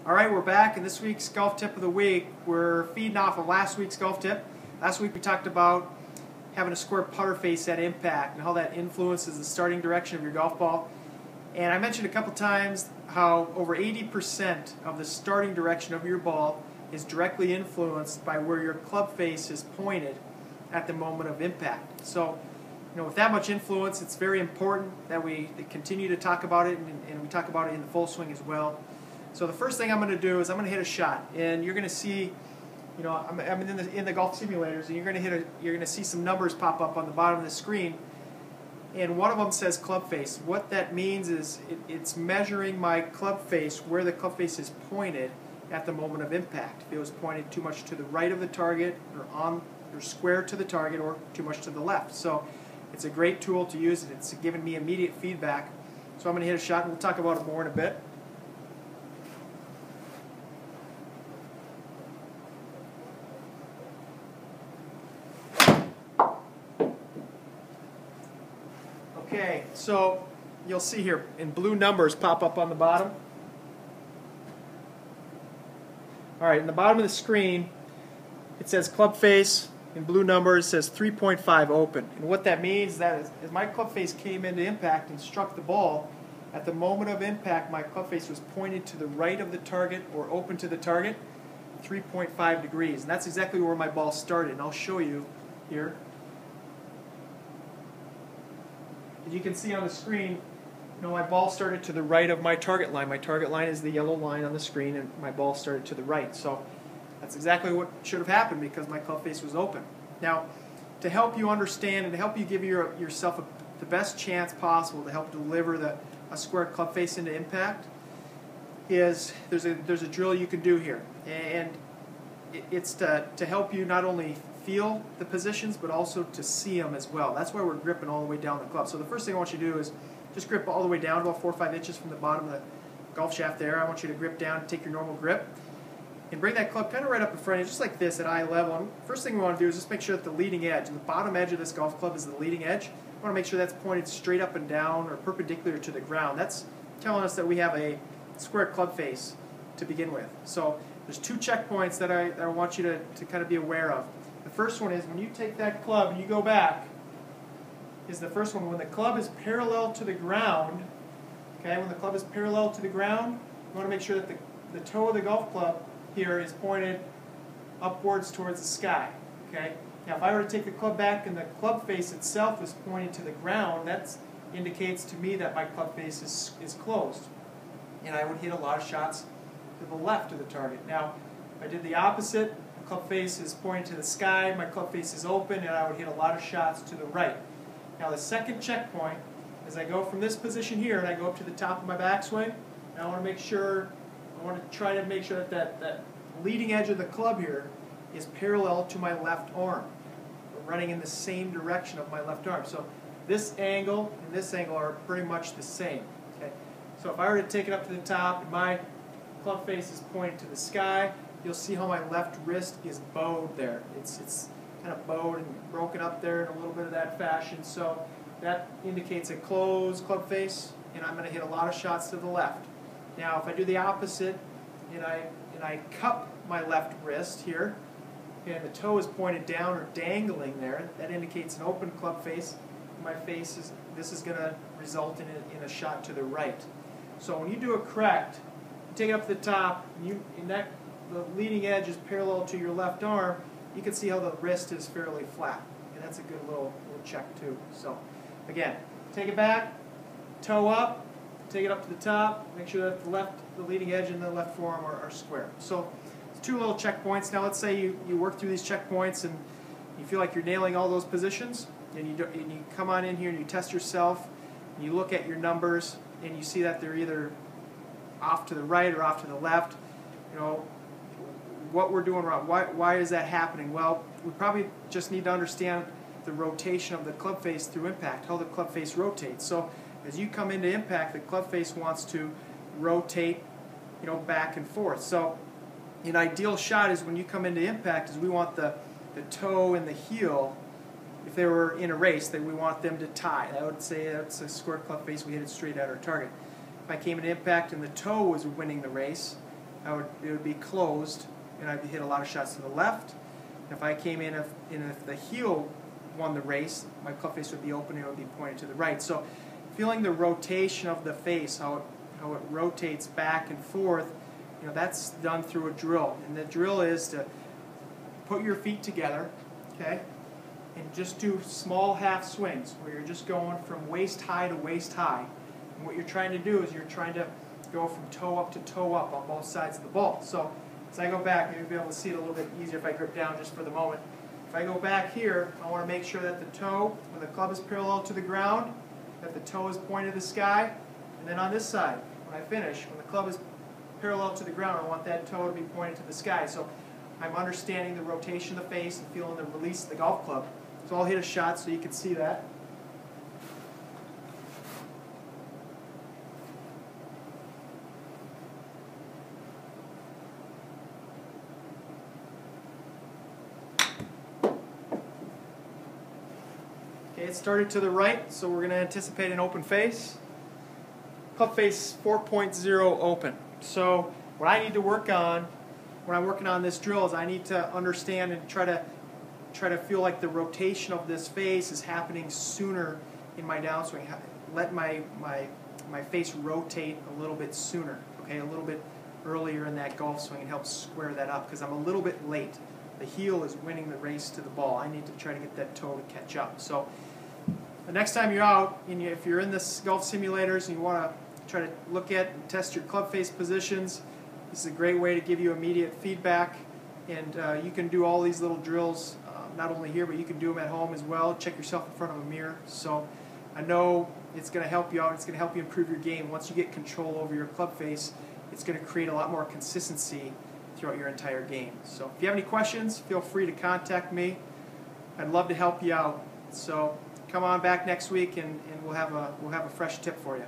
Alright, we're back, and this week's golf tip of the week, we're feeding off of last week's golf tip. Last week we talked about having a square putter face at impact and how that influences the starting direction of your golf ball. And I mentioned a couple times how over 80% of the starting direction of your ball is directly influenced by where your club face is pointed at the moment of impact. So, with that much influence, it's very important that we continue to talk about it, and we talk about it in the full swing as well. So the first thing I'm going to do is I'm going to hit a shot, and you're going to see, I'm in the golf simulators, and you're going to see some numbers pop up on the bottom of the screen, and one of them says club face. What that means is it's measuring my club face, where the club face is pointed at the moment of impact. If it was pointed too much to the right of the target, or square to the target, or too much to the left. So it's a great tool to use, and it's giving me immediate feedback. So I'm going to hit a shot, and we'll talk about it more in a bit. Okay, so you'll see here in blue numbers pop up on the bottom. Alright, in the bottom of the screen it says club face. In blue numbers it says 3.5 open. And what that means is my club face came into impact and struck the ball. At the moment of impact, my club face was pointed to the right of the target or open to the target, 3.5 degrees. And that's exactly where my ball started. And I'll show you here. As you can see on the screen, my ball started to the right of my target line. My target line is the yellow line on the screen, and my ball started to the right. So that's exactly what should have happened because my club face was open. Now, to help you understand and to help you give yourself the best chance possible to help deliver a square club face into impact, there's a drill you can do here, and it's to help you not only feel the positions, but also to see them as well. That's why we're gripping all the way down the club. So the first thing I want you to do is just grip all the way down, about 4 or 5 inches from the bottom of the golf shaft there. I want you to grip down and take your normal grip. And bring that club kind of right up in front of you, just like this at eye level. And first thing we want to do is just make sure that the leading edge, the bottom edge of this golf club is the leading edge. We want to make sure that's pointed straight up and down or perpendicular to the ground. That's telling us that we have a square club face to begin with. So there's 2 checkpoints that I want you to kind of be aware of. The first one is when you take that club and you go back, is the first one. When the club is parallel to the ground, okay, when the club is parallel to the ground, you want to make sure that the toe of the golf club here is pointed upwards towards the sky. Okay. Now if I were to take the club back and the club face itself is pointed to the ground, that indicates to me that my club face is closed. And I would hit a lot of shots to the left of the target. Now, if I did the opposite, the club face is pointing to the sky, my club face is open, and I would hit a lot of shots to the right. Now the second checkpoint, as I go from this position here and I go up to the top of my backswing, and I want to try to make sure that leading edge of the club here is parallel to my left arm. We're running in the same direction of my left arm. So this angle and this angle are pretty much the same. Okay? So if I were to take it up to the top and my club face is pointed to the sky, you'll see how my left wrist is bowed there. It's kind of bowed and broken up there in a little bit of that fashion. So that indicates a closed club face, and I'm going to hit a lot of shots to the left. Now if I do the opposite and I cup my left wrist here, and the toe is pointed down or dangling there, that indicates an open club face. This is going to result in a shot to the right. So when you do it correct, you take it up to the top, and the leading edge is parallel to your left arm, you can see how the wrist is fairly flat. And that's a good little check too. So again, take it back, toe up, take it up to the top, make sure that the leading edge and the left forearm are square. So it's 2 little checkpoints. Now let's say you work through these checkpoints and you feel like you're nailing all those positions, and you come on in here and you test yourself, and you look at your numbers and you see that they're either off to the right or off to the left. What we're doing wrong. Why is that happening? Well, we probably just need to understand the rotation of the club face through impact, how the club face rotates. So as you come into impact, the club face wants to rotate, back and forth. So an ideal shot is when you come into impact is we want the toe and the heel, if they were in a race, that we want them to tie. I would say that's a square club face, we hit it straight at our target. If I came into impact and the toe was winning the race, it would be closed, and I'd hit a lot of shots to the left. If I came in, if the heel won the race, my club face would be open and it would be pointed to the right. So feeling the rotation of the face, how it rotates back and forth, that's done through a drill. And the drill is to put your feet together, okay, and just do small half swings where you're just going from waist high to waist high. And what you're trying to do is you're trying to go from toe up to toe up on both sides of the ball. So as I go back, maybe you'll be able to see it a little bit easier if I grip down just for the moment. If I go back here, I want to make sure that the toe, when the club is parallel to the ground, that the toe is pointed to the sky. And then on this side, when I finish, when the club is parallel to the ground, I want that toe to be pointed to the sky. So I'm understanding the rotation of the face and feeling the release of the golf club. So I'll hit a shot so you can see that. Okay, it started to the right, so we're going to anticipate an open face. Club face 4.0 open. So what I need to work on when I'm working on this drill is I need to understand and try to feel like the rotation of this face is happening sooner in my downswing. Let my face rotate a little bit sooner, okay, a little bit earlier in that golf swing, and help square that up because I'm a little bit late. The heel is winning the race to the ball. I need to try to get that toe to catch up. So the next time you're out, and if you're in this golf simulators and you want to try to look at and test your club face positions, this is a great way to give you immediate feedback. And you can do all these little drills, not only here, but you can do them at home as well. Check yourself in front of a mirror. So I know it's going to help you out. It's going to help you improve your game. Once you get control over your club face, it's going to create a lot more consistency throughout your entire game. So if you have any questions, feel free to contact me. I'd love to help you out. So come on back next week and we'll have a fresh tip for you.